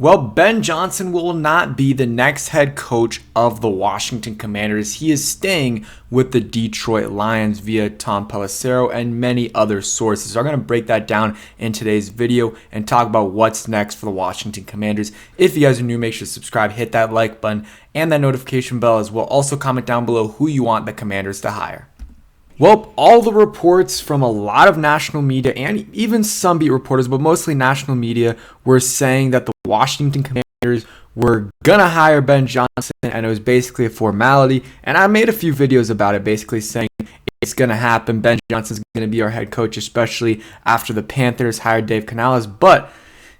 Well, Ben Johnson will not be the next head coach of the Washington Commanders. He is staying with the Detroit Lions via Tom Pelissero and many other sources. So I'm going to break that down in today's video and talk about what's next for the Washington Commanders. If you guys are new, make sure to subscribe, hit that like button, and that notification bell as well. Also comment down below who you want the Commanders to hire. Well, all the reports from a lot of national media and even some beat reporters, but mostly national media, were saying that the Washington Commanders were going to hire Ben Johnson, and it was basically a formality. And I made a few videos about it, basically saying it's going to happen. Ben Johnson's going to be our head coach, especially after the Panthers hired Dave Canales. But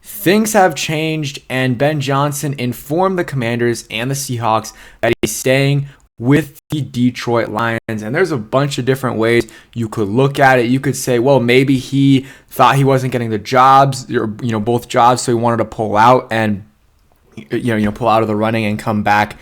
things have changed, and Ben Johnson informed the Commanders and the Seahawks that he's staying with the Detroit Lions. And there's a bunch of different ways you could look at it. You could say, well, maybe he thought he wasn't getting the jobs, or both jobs, so he wanted to pull out and pull out of the running and come back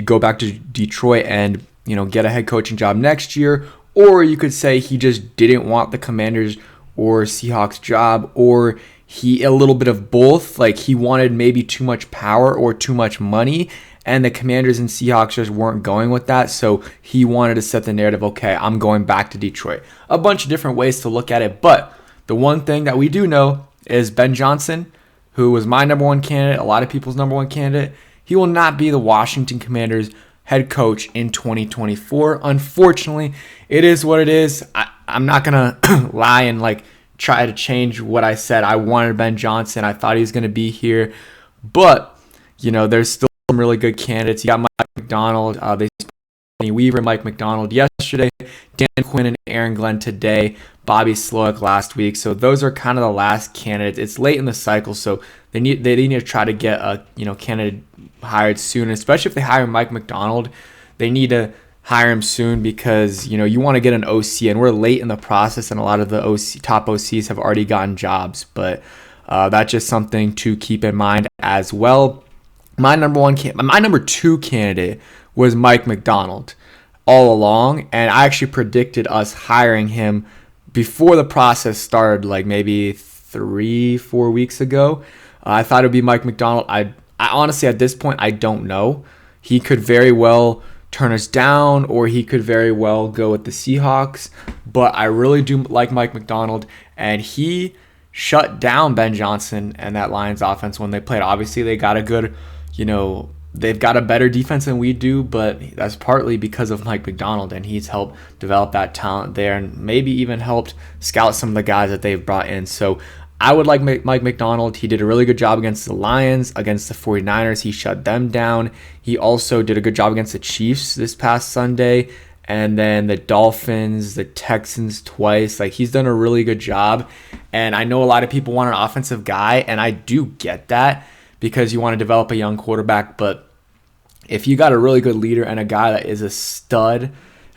go back to Detroit and get a head coaching job next year. Or you could say he just didn't want the Commanders or Seahawks job, or a little bit of both. Like, he wanted maybe too much power or too much money, and the Commanders and Seahawks just weren't going with that, so he wanted to set the narrative, okay, I'm going back to Detroit. A bunch of different ways to look at it, but the one thing that we do know is Ben Johnson, who was my number one candidate, a lot of people's number one candidate, he will not be the Washington Commanders head coach in 2024. Unfortunately, it is what it is. I'm not going to lie and try to change what I said. I wanted Ben Johnson. I thought he was going to be here, but there's still some really good candidates. You got Mike Macdonald. They spoke Weaver and Mike Macdonald yesterday, Dan Quinn and Aaron Glenn today, Bobby Slowick last week. So those are kind of the last candidates. It's late in the cycle, so they need to try to get a candidate hired soon. Especially if they hire Mike Macdonald, they need to hire him soon because you want to get an OC, and we're late in the process, and a lot of the top OCs have already gotten jobs. But that's just something to keep in mind as well. My number two candidate was Mike Macdonald all along, and I actually predicted us hiring him before the process started, like maybe 3-4 weeks ago. I thought it would be Mike Macdonald. I honestly, at this point, I don't know. He could very well turn us down, or he could very well go with the Seahawks, but I really do like Mike Macdonald, and he shut down Ben Johnson and that Lions offense when they played. Obviously, they got a good they've got a better defense than we do, but that's partly because of Mike Macdonald, and he's helped develop that talent there and maybe even helped scout some of the guys that they've brought in. So I would like Mike Macdonald. He did a really good job against the Lions, against the 49ers. He shut them down. He also did a good job against the Chiefs this past Sunday, and then the Dolphins, the Texans twice. He's done a really good job, and I know a lot of people want an offensive guy, and I do get that, because you want to develop a young quarterback. But if you got a really good leader and a guy that is a stud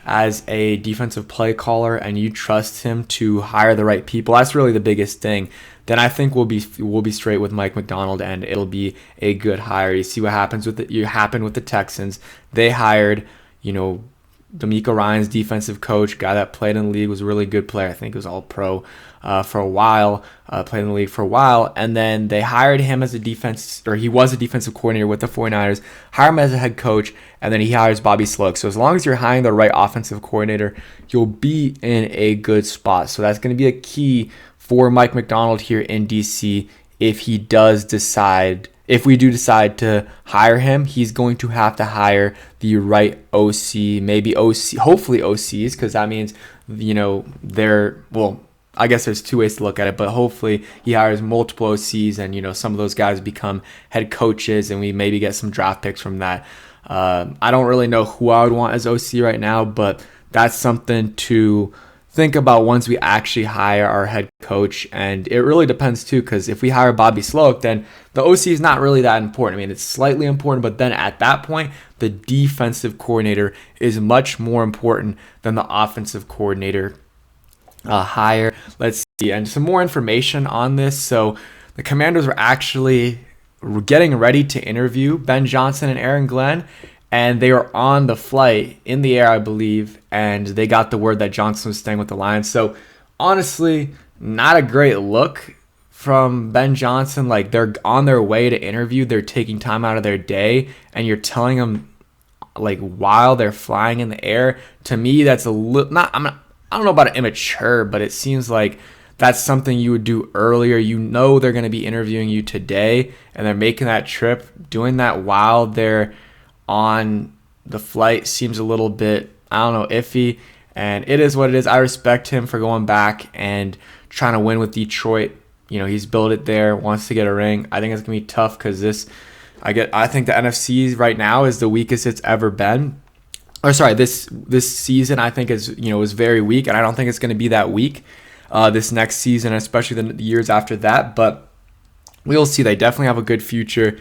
as a defensive play caller, and you trust him to hire the right people, that's really the biggest thing, then I think we'll be straight with Mike Macdonald, and it'll be a good hire. You see what happens with the Texans. They hired, D'Amico Ryan's defensive coach, guy that played in the league, was a really good player. I think he was all pro for a while, played in the league for a while, and then they hired him as he was a defensive coordinator with the 49ers, hired him as a head coach, and then he hires Bobby Slowick. So as long as you're hiring the right offensive coordinator, you'll be in a good spot. So that's going to be a key for Mike Macdonald here in DC. If we do decide to hire him, he's going to have to hire the right OC, hopefully OCs, because that means, I guess there's two ways to look at it, but hopefully he hires multiple OCs, and, some of those guys become head coaches, and we maybe get some draft picks from that. I don't really know who I would want as OC right now, but that's something to think about once we actually hire our head coach. And it really depends too, because if we hire Bobby Slowick, then the OC is not really that important. I mean, it's slightly important, but then at that point, the defensive coordinator is much more important than the offensive coordinator hire. Let's see, and some more information on this. So the Commanders were actually getting ready to interview Ben Johnson and Aaron Glenn, and they were on the flight in the air, I believe, and they got the word that Johnson was staying with the Lions. So honestly, not a great look from Ben Johnson, like they're on their way to interview, they're taking time out of their day, and you're telling them like while they're flying in the air. To me, that's a little not. I don't know about it immature, but it seems like that's something you would do earlier. You know they're going to be interviewing you today, and they're making that trip. Doing that while they're on the flight seems a little bit, I don't know, iffy. And it is what it is. I respect him for going back and trying to win with Detroit. You know, he's built it there, wants to get a ring. I think it's gonna be tough because I think the NFC right now is the weakest it's ever been. Or sorry, this season I think is very weak, and I don't think it's gonna be that weak this next season, especially the years after that. But we'll see. They definitely have a good future.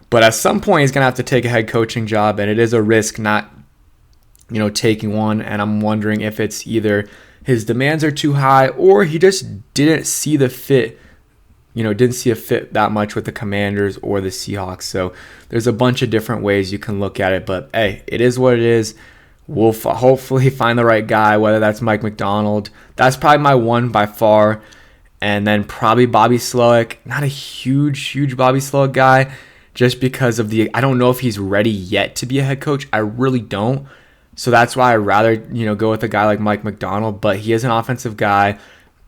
But at some point, he's gonna have to take a head coaching job, and it is a risk not taking one. And I'm wondering if it's either his demands are too high or he just didn't see the fit. Didn't see a fit that much with the Commanders or the Seahawks. So there's a bunch of different ways you can look at it. But hey, it is what it is. We'll hopefully find the right guy, whether that's Mike Macdonald. That's probably my one by far. And then probably Bobby Slowick. Not a huge Bobby Slowick guy, just because of I don't know if he's ready yet to be a head coach. I really don't. So that's why I'd rather, go with a guy like Mike Macdonald. But he is an offensive guy,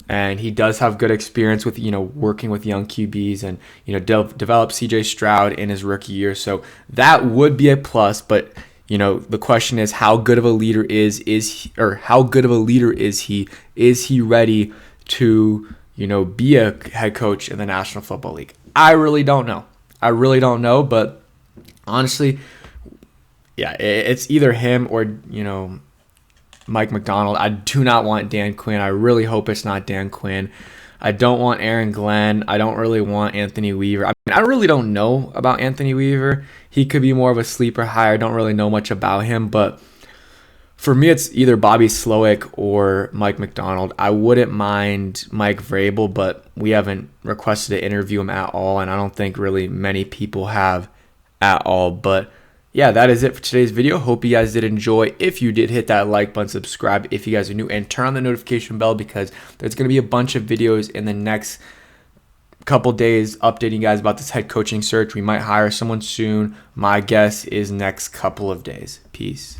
and he does have good experience with, working with young QBs and, develop CJ Stroud in his rookie year. So that would be a plus. But, the question is, how good of a leader is he? Is he ready to, be a head coach in the National Football League? I really don't know. But honestly, yeah, it's either him or, Mike Macdonald. I do not want Dan Quinn. I really hope it's not Dan Quinn. I don't want Aaron Glenn. I don't really want Anthony Weaver. I really don't know about Anthony Weaver. He could be more of a sleeper hire. I don't really know much about him. But for me, it's either Bobby Slowick or Mike Macdonald. I wouldn't mind Mike Vrabel, but we haven't requested to interview him at all, and I don't think really many people have at all. But yeah, that is it for today's video. Hope you guys did enjoy. If you did, hit that like button, subscribe if you guys are new, and turn on the notification bell because there's going to be a bunch of videos in the next couple days updating you guys about this head coaching search. We might hire someone soon. My guess is next couple of days. Peace.